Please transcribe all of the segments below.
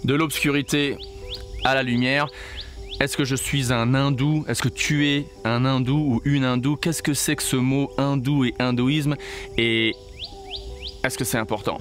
De l'obscurité à la lumière. Est-ce que je suis un hindou? Est-ce que tu es un hindou ou une hindoue? Qu'est-ce que c'est que ce mot hindou et hindouisme? Et est-ce que c'est important?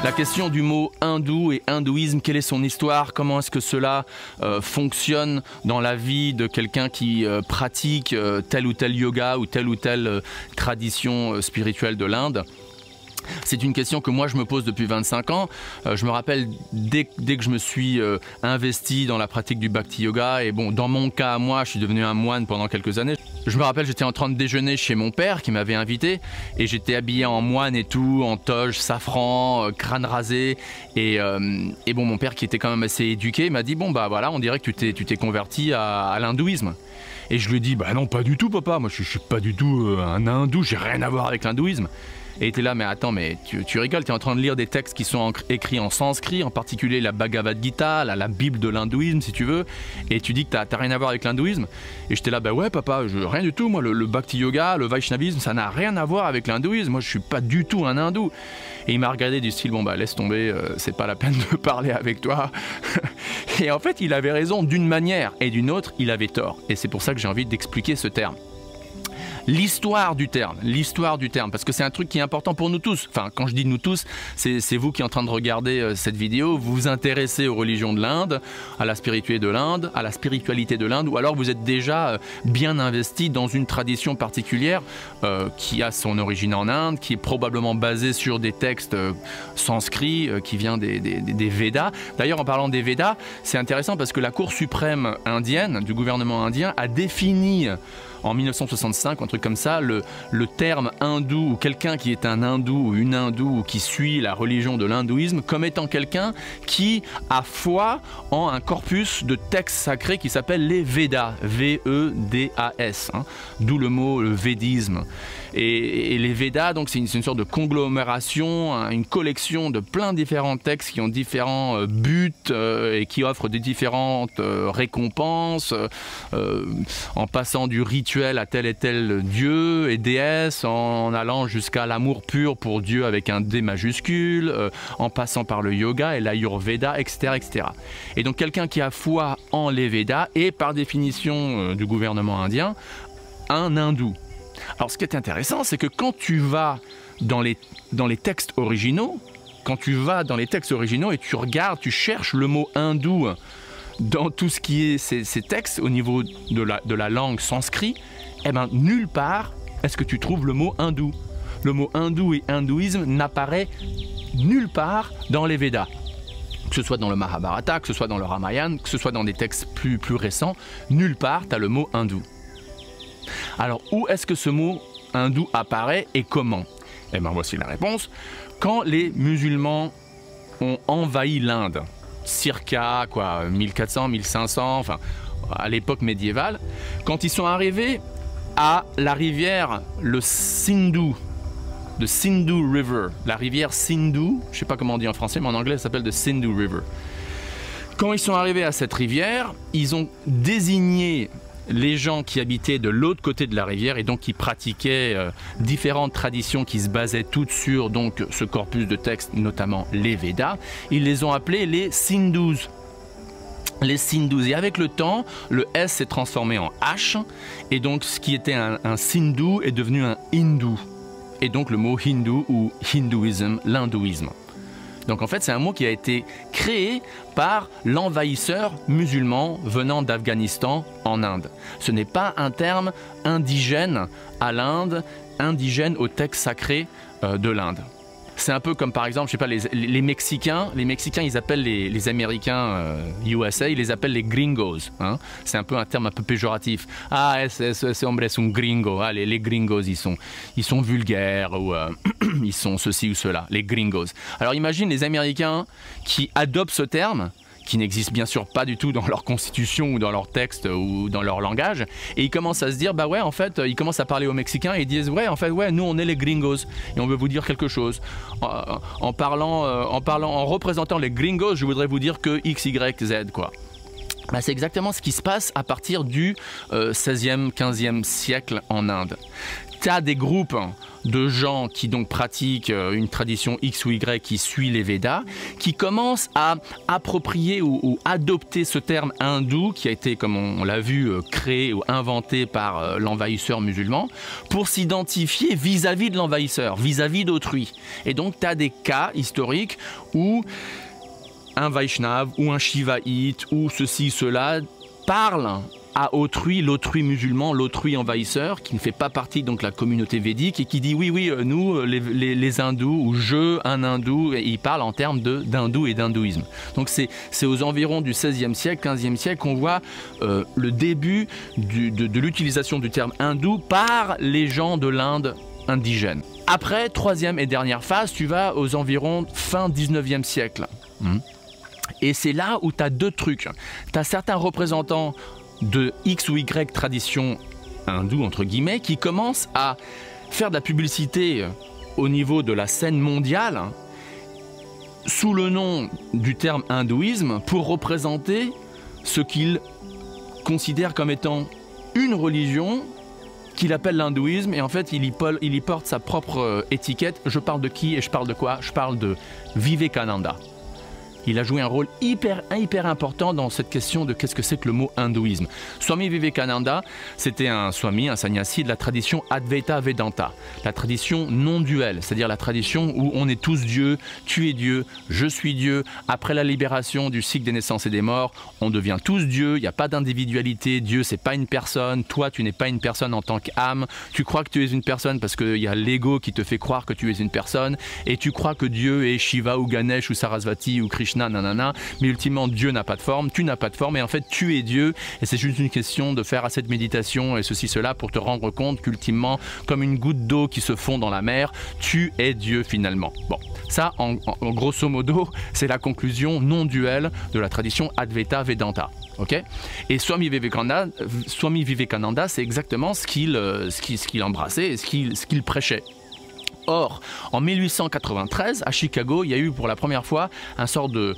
La question du mot hindou et hindouisme, quelle est son histoire? Comment est-ce que cela fonctionne dans la vie de quelqu'un qui pratique tel ou tel yoga ou telle tradition spirituelle de l'Inde? C'est une question que moi je me pose depuis 25 ans. Je me rappelle dès que je me suis investi dans la pratique du Bhakti Yoga, et bon, dans mon cas, moi, je suis devenu un moine pendant quelques années. Je me rappelle, j'étais en train de déjeuner chez mon père qui m'avait invité, et j'étais habillé en moine et tout, en toge, safran, crâne rasé, et bon, mon père qui était quand même assez éduqué m'a dit bon bah voilà, on dirait que tu t'es converti à l'hindouisme. Et je lui ai dit bah non, pas du tout papa, moi je suis pas du tout un hindou, j'ai rien à voir avec l'hindouisme. Et il était là, mais attends, mais tu rigoles, tu es en train de lire des textes qui sont écrits en sanskrit, en particulier la Bhagavad Gita, la Bible de l'hindouisme si tu veux, et tu dis que t'as rien à voir avec l'hindouisme. Et j'étais là, bah ouais papa, rien du tout, moi le Bhakti Yoga, le Vaishnavisme, ça n'a rien à voir avec l'hindouisme, moi je suis pas du tout un hindou. Et il m'a regardé du style, bon bah laisse tomber, c'est pas la peine de parler avec toi. Et en fait il avait raison d'une manière, et d'une autre il avait tort. Et c'est pour ça que j'ai envie d'expliquer ce terme. L'histoire du terme, parce que c'est un truc qui est important pour nous tous. Enfin, quand je dis nous tous, c'est vous qui êtes en train de regarder cette vidéo, vous vous intéressez aux religions de l'Inde, à la spiritualité de l'Inde, ou alors vous êtes déjà bien investi dans une tradition particulière qui a son origine en Inde, qui est probablement basée sur des textes sanskrits qui vient des Védas. D'ailleurs, en parlant des Védas, c'est intéressant parce que la Cour suprême indienne, du gouvernement indien, a défini en 1965, un truc comme ça, le terme hindou ou quelqu'un qui est un hindou ou une hindoue ou qui suit la religion de l'hindouisme comme étant quelqu'un qui a foi en un corpus de textes sacrés qui s'appelle les Védas, V-E-D-A-S, hein, d'où le mot védisme. Et les Védas, donc c'est une sorte de conglomération, hein, une collection de plein de différents textes qui ont différents buts et qui offrent des différentes récompenses, en passant du rituel à tel et tel dieu et déesse, en allant jusqu'à l'amour pur pour Dieu avec un D majuscule, en passant par le yoga et l'ayurveda, etc., etc. Et donc quelqu'un qui a foi en les Védas est par définition du gouvernement indien un hindou. Alors ce qui est intéressant, c'est que quand tu vas dans les textes originaux, et tu regardes, tu cherches le mot hindou dans tout ce qui est ces textes au niveau de la langue sanskrit, eh ben nulle part est-ce que tu trouves le mot hindou. Le mot hindou et hindouisme n'apparaît nulle part dans les Védas. Que ce soit dans le Mahabharata, que ce soit dans le Ramayana, que ce soit dans des textes plus récents, nulle part tu as le mot hindou. Alors, où est-ce que ce mot hindou apparaît et comment? Eh bien, voici la réponse. Quand les musulmans ont envahi l'Inde, circa 1400, 1500, enfin, à l'époque médiévale, quand ils sont arrivés à la rivière, le Sindhu, the Sindhu River, la rivière Sindhu, je ne sais pas comment on dit en français, mais en anglais, ça s'appelle the Sindhu River. Quand ils sont arrivés à cette rivière, ils ont désigné les gens qui habitaient de l'autre côté de la rivière et donc qui pratiquaient différentes traditions qui se basaient toutes sur donc, ce corpus de textes, notamment les Védas, ils les ont appelés les Sindhus. Les Sindhus. Et avec le temps, le S s'est transformé en H et donc ce qui était un Sindhu est devenu un hindou. Et donc le mot hindou ou hindouisme, l'hindouisme. Donc en fait, c'est un mot qui a été créé par l'envahisseur musulman venant d'Afghanistan en Inde. Ce n'est pas un terme indigène à l'Inde, indigène au texte sacré de l'Inde. C'est un peu comme par exemple, je sais pas, les Mexicains. Les Mexicains, ils appellent les Américains USA, ils les appellent les gringos. Hein. C'est un peu un terme un peu péjoratif. Ah, ese hombre es un gringo. Ah, les gringos, ils sont vulgaires ou ils sont ceci ou cela. Les gringos. Alors imagine les Américains qui adoptent ce terme, qui n'existe bien sûr pas du tout dans leur constitution ou dans leur texte ou dans leur langage, et ils commencent à se dire, bah ouais, en fait, ils commencent à parler aux Mexicains et ils disent, ouais, en fait, ouais, nous on est les gringos et on veut vous dire quelque chose. En représentant les gringos, je voudrais vous dire que X, Y, Z, quoi. Bah, c'est exactement ce qui se passe à partir du 16e, 15e siècle en Inde. tu as des groupes de gens qui donc pratiquent une tradition X ou Y qui suit les Védas, qui commencent à approprier ou adopter ce terme hindou qui a été, comme on l'a vu, créé ou inventé par l'envahisseur musulman pour s'identifier vis-à-vis de l'envahisseur, vis-à-vis d'autrui. Et donc tu as des cas historiques où un Vaishnav ou un Shivaïte ou ceci, cela parle à autrui, l'autrui musulman, l'autrui envahisseur, qui ne fait pas partie donc de la communauté védique et qui dit oui, nous, les hindous, ou un hindou, et il parle en termes d'hindou et d'hindouisme. Donc c'est aux environs du XVIe siècle, XVe siècle qu'on voit le début de l'utilisation du terme hindou par les gens de l'Inde indigène. Après, troisième et dernière phase, tu vas aux environs fin XIXe siècle. Et c'est là où tu as deux trucs. Tu as certains représentants de X ou Y tradition hindoue, entre guillemets, qui commencent à faire de la publicité au niveau de la scène mondiale sous le nom du terme hindouisme pour représenter ce qu'ils considèrent comme étant une religion qu'il appelle l'hindouisme, et en fait il y porte sa propre étiquette. Je parle de qui et je parle de quoi? Je parle de Vivekananda. Il a joué un rôle hyper important dans cette question de qu'est-ce que c'est que le mot hindouisme. Swami Vivekananda, c'était un swami, un sannyasi de la tradition Advaita Vedanta, la tradition non duelle, c'est-à-dire la tradition où on est tous Dieu, tu es Dieu, je suis Dieu. Après la libération du cycle des naissances et des morts, on devient tous Dieu, il n'y a pas d'individualité, Dieu c'est pas une personne, toi tu n'es pas une personne en tant qu'âme, tu crois que tu es une personne parce qu'il y a l'ego qui te fait croire que tu es une personne, et tu crois que Dieu est Shiva ou Ganesh ou Sarasvati ou Krishna, nanana, mais ultimement Dieu n'a pas de forme, tu n'as pas de forme, et en fait tu es Dieu, et c'est juste une question de faire assez de méditation et ceci cela pour te rendre compte qu'ultimement, comme une goutte d'eau qui se fond dans la mer, tu es Dieu finalement. Bon, ça en grosso modo c'est la conclusion non duelle de la tradition Advaita Vedanta. Okay, et Swami Vivekananda, c'est exactement ce qu'il embrassait et ce qu'il prêchait. Or, en 1893, à Chicago, il y a eu pour la première fois un sort de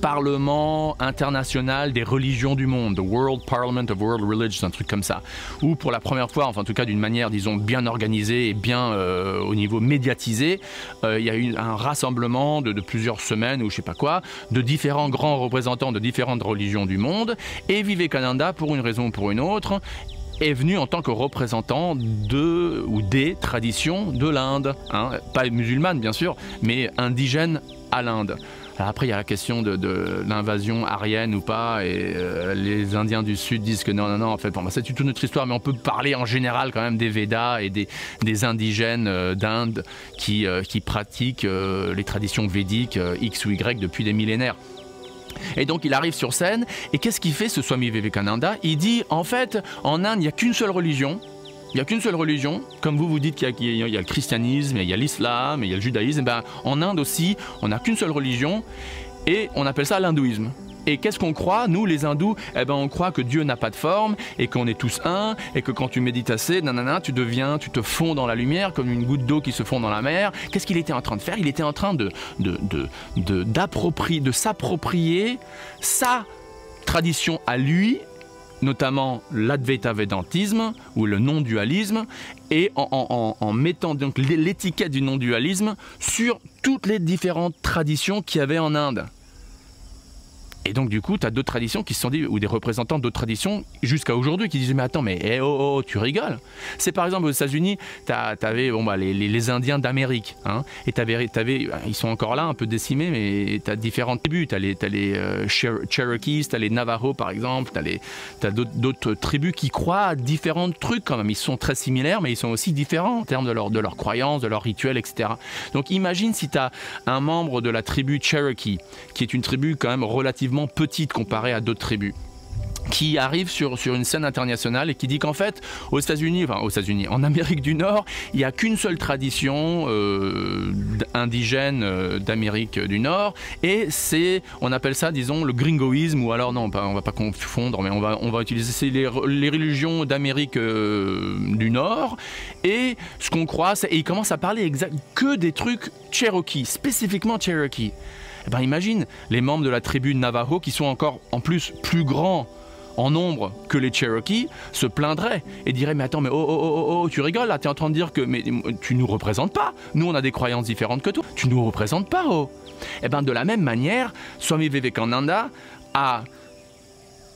parlement international des religions du monde, the World Parliament of World Religions, un truc comme ça, où pour la première fois, enfin en tout cas d'une manière, disons, bien organisée et bien au niveau médiatisé, il y a eu un rassemblement de plusieurs semaines ou je sais pas quoi, de différents grands représentants de différentes religions du monde, et Vivekananda, pour une raison ou pour une autre, est venu en tant que représentant de ou des traditions de l'Inde, hein, pas musulmane bien sûr, mais indigène à l'Inde. Après, il y a la question de l'invasion aryenne ou pas, et les Indiens du Sud disent que non, en fait, bon, c'est toute notre histoire, mais on peut parler en général quand même des Védas et des indigènes d'Inde qui pratiquent les traditions védiques X ou Y depuis des millénaires. Et donc il arrive sur scène, et qu'est-ce qu'il fait ce Swami Vivekananda? Il dit en fait en Inde il n'y a qu'une seule religion, comme vous dites qu'il y a le christianisme, il y a l'islam, il y a le judaïsme, et ben, en Inde aussi on n'a qu'une seule religion et on appelle ça l'hindouisme. Et qu'est-ce qu'on croit, nous les hindous? Eh ben on croit que Dieu n'a pas de forme et qu'on est tous un, et que quand tu médites assez, nanana, tu te fonds dans la lumière comme une goutte d'eau qui se fond dans la mer. Qu'est-ce qu'il était en train de faire? Il était en train de s'approprier sa tradition à lui, notamment l'Advaita Védantisme ou le non-dualisme, et en mettant donc l'étiquette du non-dualisme sur toutes les différentes traditions qu'il y avait en Inde. Et donc du coup, tu as d'autres traditions qui se sont dit, ou des représentants d'autres traditions jusqu'à aujourd'hui qui disaient mais attends, mais tu rigoles. C'est par exemple aux États-Unis, tu avais les Indiens d'Amérique, hein, et ils sont encore là, un peu décimés, mais tu as différentes tribus. Tu as les Cherokees, tu as les Navajos par exemple, tu as d'autres tribus qui croient à différents trucs quand même. Ils sont très similaires, mais ils sont aussi différents en termes de leurs croyances, de leurs rituels, etc. Donc imagine si tu as un membre de la tribu Cherokee, qui est une tribu quand même relativement petite comparée à d'autres tribus, qui arrive sur une scène internationale et qui dit qu'en fait, aux États-Unis, en Amérique du Nord, il n'y a qu'une seule tradition indigène d'Amérique du Nord, et on appelle ça, disons, le gringoïsme, ou alors non, on va pas confondre, mais on va utiliser les religions d'Amérique du Nord, et ce qu'on croit, et il commence à parler que des trucs Cherokee, spécifiquement Cherokee. Eh ben imagine les membres de la tribu Navajo qui sont encore en plus plus grands en nombre que les Cherokees se plaindraient et diraient mais attends mais oh tu rigoles là, tu es en train de dire que mais tu nous représentes pas, nous on a des croyances différentes que toi, tu nous représentes pas oh. Et bien de la même manière, Swami Vivekananda a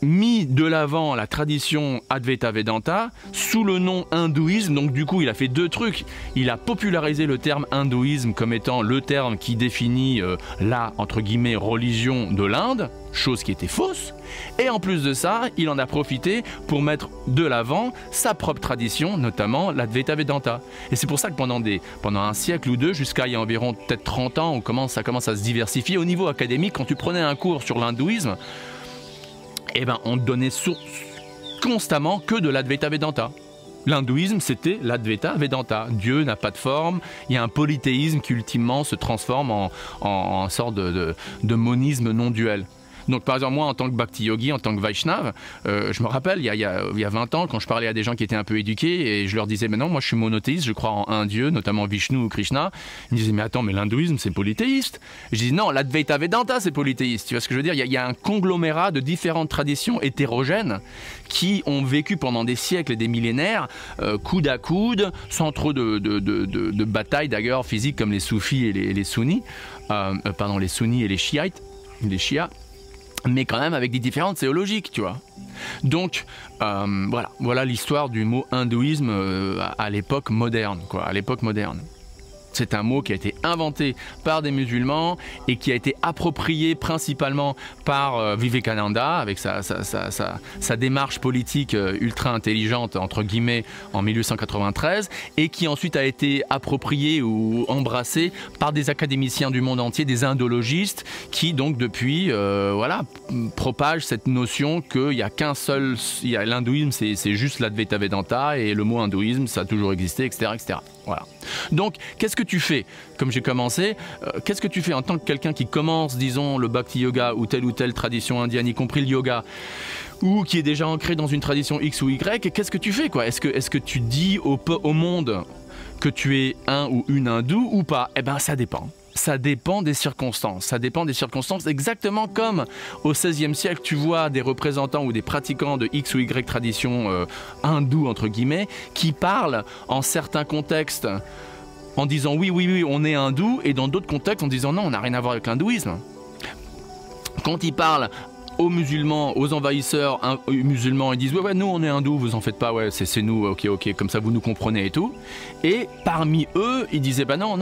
mis de l'avant la tradition Advaita Vedanta sous le nom hindouisme. Donc du coup il a fait deux trucs, il a popularisé le terme hindouisme comme étant le terme qui définit la entre guillemets religion de l'Inde, chose qui était fausse, et en plus de ça il en a profité pour mettre de l'avant sa propre tradition, notamment l'Advaita Vedanta. Et c'est pour ça que pendant un siècle ou deux, jusqu'à il y a environ peut-être 30 ans, ça commence à se diversifier au niveau académique. Quand tu prenais un cours sur l'hindouisme, eh ben, on ne donnait constamment que de l'Advaita Vedanta. L'hindouisme, c'était l'Advaita Vedanta. Dieu n'a pas de forme, il y a un polythéisme qui ultimement se transforme en sorte de monisme non duel. Donc par exemple moi en tant que Bhakti Yogi, en tant que Vaishnav, je me rappelle il y a 20 ans quand je parlais à des gens qui étaient un peu éduqués et je leur disais mais non moi je suis monothéiste, je crois en un Dieu, notamment Vishnu ou Krishna. Ils me disaient mais attends mais l'hindouisme c'est polythéiste. Et je dis non l'Advaita Vedanta c'est polythéiste. Tu vois ce que je veux dire, il y a un conglomérat de différentes traditions hétérogènes qui ont vécu pendant des siècles et des millénaires coude à coude, sans trop de batailles d'ailleurs physiques comme les soufis et les sunnis, les sunnis et les chiites, les chiites, mais quand même avec des différences théologiques, tu vois. Donc voilà l'histoire du mot hindouisme à l'époque moderne, quoi, à l'époque moderne. C'est un mot qui a été inventé par des musulmans et qui a été approprié principalement par Vivekananda avec sa démarche politique ultra intelligente, entre guillemets, en 1893, et qui ensuite a été approprié ou embrassé par des académiciens du monde entier, des indologistes, qui donc depuis propagent cette notion qu'il n'y a qu'un seul, l'hindouisme c'est juste l'Advaita Vedanta et le mot hindouisme ça a toujours existé, etc. etc. Voilà. Donc, qu'est-ce que tu fais? Comme j'ai commencé, qu'est-ce que tu fais en tant que quelqu'un qui commence, disons, le Bhakti Yoga ou telle tradition indienne, y compris le yoga, ou qui est déjà ancré dans une tradition X ou Y, qu'est-ce que tu fais, quoi? Est-ce que tu dis au monde que tu es un ou une hindoue ou pas? Eh bien, ça dépend. Ça dépend des circonstances. Ça dépend des circonstances, exactement comme au XVIe siècle, tu vois des représentants ou des pratiquants de X ou Y tradition hindoue, entre guillemets, qui parlent en certains contextes en disant oui, on est hindou, et dans d'autres contextes en disant non, on n'a rien à voir avec l'hindouisme. Quand ils parlent aux musulmans, aux envahisseurs musulmans, ils disent ouais nous on est hindous, vous en faites pas, ouais c'est nous, ok, comme ça vous nous comprenez et tout. Et parmi eux ils disaient bah non,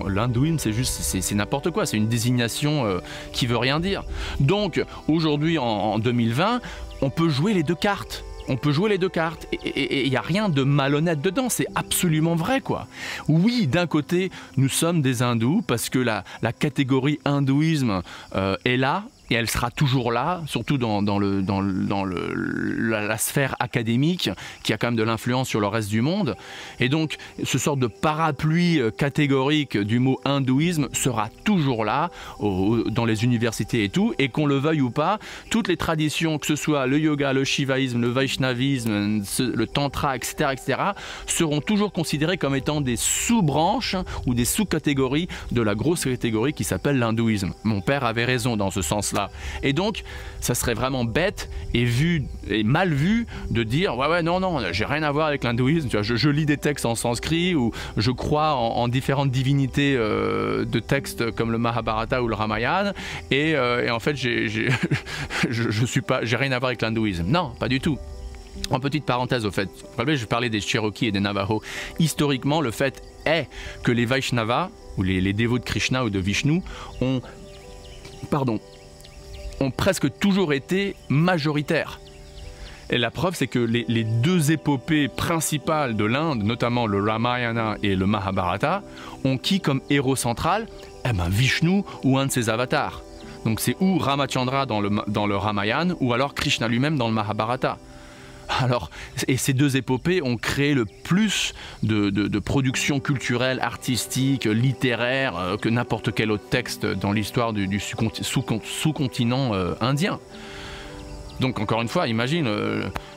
l'hindouisme c'est juste, c'est n'importe quoi, c'est une désignation qui veut rien dire. Donc aujourd'hui en 2020 on peut jouer les deux cartes. On peut jouer les deux cartes et il n'y a rien de malhonnête dedans, c'est absolument vrai quoi. Oui, d'un côté, nous sommes des hindous parce que la catégorie hindouisme est là. Et elle sera toujours là, surtout dans la sphère académique, qui a quand même de l'influence sur le reste du monde. Et donc, ce sort de parapluie catégorique du mot hindouisme sera toujours là, dans les universités et tout. Et qu'on le veuille ou pas, toutes les traditions, que ce soit le yoga, le shivaïsme, le vaishnavisme, le tantra, etc., seront toujours considérées comme étant des sous-branches ou des sous-catégories de la grosse catégorie qui s'appelle l'hindouisme. Mon père avait raison dans ce sens-là. Et donc, ça serait vraiment bête et mal vu de dire ouais non, j'ai rien à voir avec l'hindouisme. Je lis des textes en sanskrit ou je crois en différentes divinités de textes comme le Mahabharata ou le Ramayana et en fait j'ai rien à voir avec l'hindouisme. Non, pas du tout. En petite parenthèse au fait, je parlais des Cherokees et des Navajos. Historiquement, le fait est que les Vaishnavas ou les dévots de Krishna ou de Vishnu ont presque toujours été majoritaires. Et la preuve, c'est que les deux épopées principales de l'Inde, notamment le Ramayana et le Mahabharata, ont qui comme héros central? Vishnu ou un de ses avatars. Donc c'est ou Ramachandra dans le Ramayana, ou alors Krishna lui-même dans le Mahabharata. Alors, et ces deux épopées ont créé le plus de productions culturelles, artistiques, littéraires que n'importe quel autre texte dans l'histoire du sous-continent indien. Donc encore une fois, imagine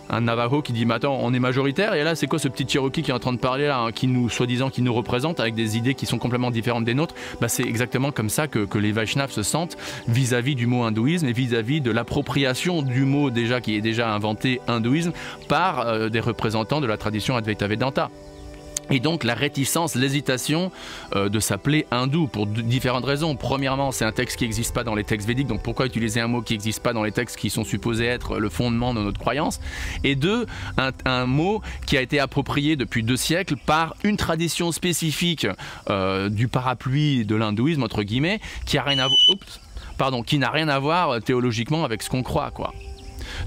un Navajo qui dit mais attends, on est majoritaire et là c'est quoi ce petit Cherokee qui est en train de parler là, hein, qui nous soi-disant qui nous représente avec des idées qui sont complètement différentes des nôtres. Bah, c'est exactement comme ça que les Vaishnavas se sentent vis-à-vis du mot hindouisme et vis-à-vis de l'appropriation du mot déjà qui est déjà inventé hindouisme par des représentants de la tradition Advaita Vedanta. Et donc la réticence, l'hésitation de s'appeler hindou pour différentes raisons. Premièrement, c'est un texte qui n'existe pas dans les textes védiques, donc pourquoi utiliser un mot qui n'existe pas dans les textes qui sont supposés être le fondement de notre croyance? Et deux, un mot qui a été approprié depuis 2 siècles par une tradition spécifique du parapluie de l'hindouisme, entre guillemets, qui n'a rien à voir théologiquement avec ce qu'on croit, quoi.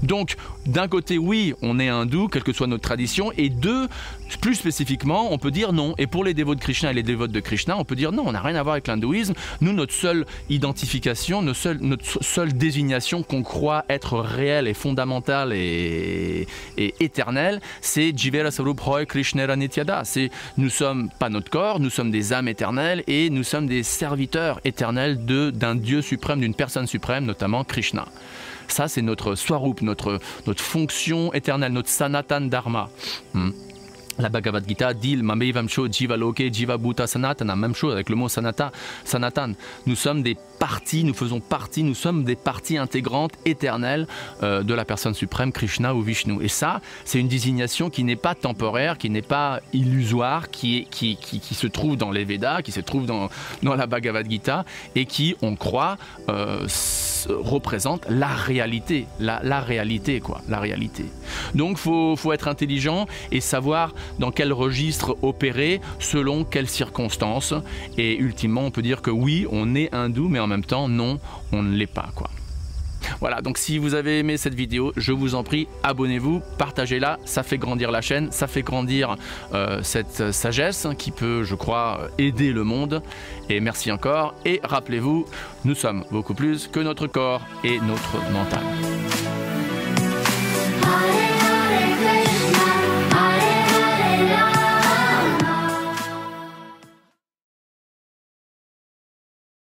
Donc, d'un côté, oui, on est hindou, quelle que soit notre tradition, et deux, plus spécifiquement, on peut dire non. Et pour les dévots de Krishna et les dévotes de Krishna, on peut dire non, on n'a rien à voir avec l'hindouisme. Nous, notre seule identification, notre seule désignation qu'on croit être réelle et fondamentale et éternelle, c'est Jivera Sarup Roy Krishnera Nityada. Nous sommes pas notre corps, nous sommes des âmes éternelles et nous sommes des serviteurs éternels d'un Dieu suprême, d'une personne suprême, notamment Krishna. Ça, c'est notre swarup, notre fonction éternelle, notre sanatan dharma. La Bhagavad Gita dit Mamevamsho Jiva Loke Jiva Bhuta Sanatana, même chose avec le mot sanatan. Nous sommes des parties, nous faisons partie, nous sommes des parties intégrantes éternelles de la personne suprême Krishna ou Vishnu. Et ça, c'est une désignation qui n'est pas temporaire, qui n'est pas illusoire, qui se trouve dans les Védas, qui se trouve dans la Bhagavad Gita et qui, on croit, représente la réalité, la réalité quoi, la réalité. Donc faut être intelligent et savoir dans quel registre opérer selon quelles circonstances, et ultimement on peut dire que oui, on est hindou, mais en même temps non, on ne l'est pas quoi. Voilà, donc si vous avez aimé cette vidéo, je vous en prie, abonnez-vous, partagez-la, ça fait grandir la chaîne, ça fait grandir cette sagesse qui peut, je crois, aider le monde. Et merci encore, et rappelez-vous, nous sommes beaucoup plus que notre corps et notre mental.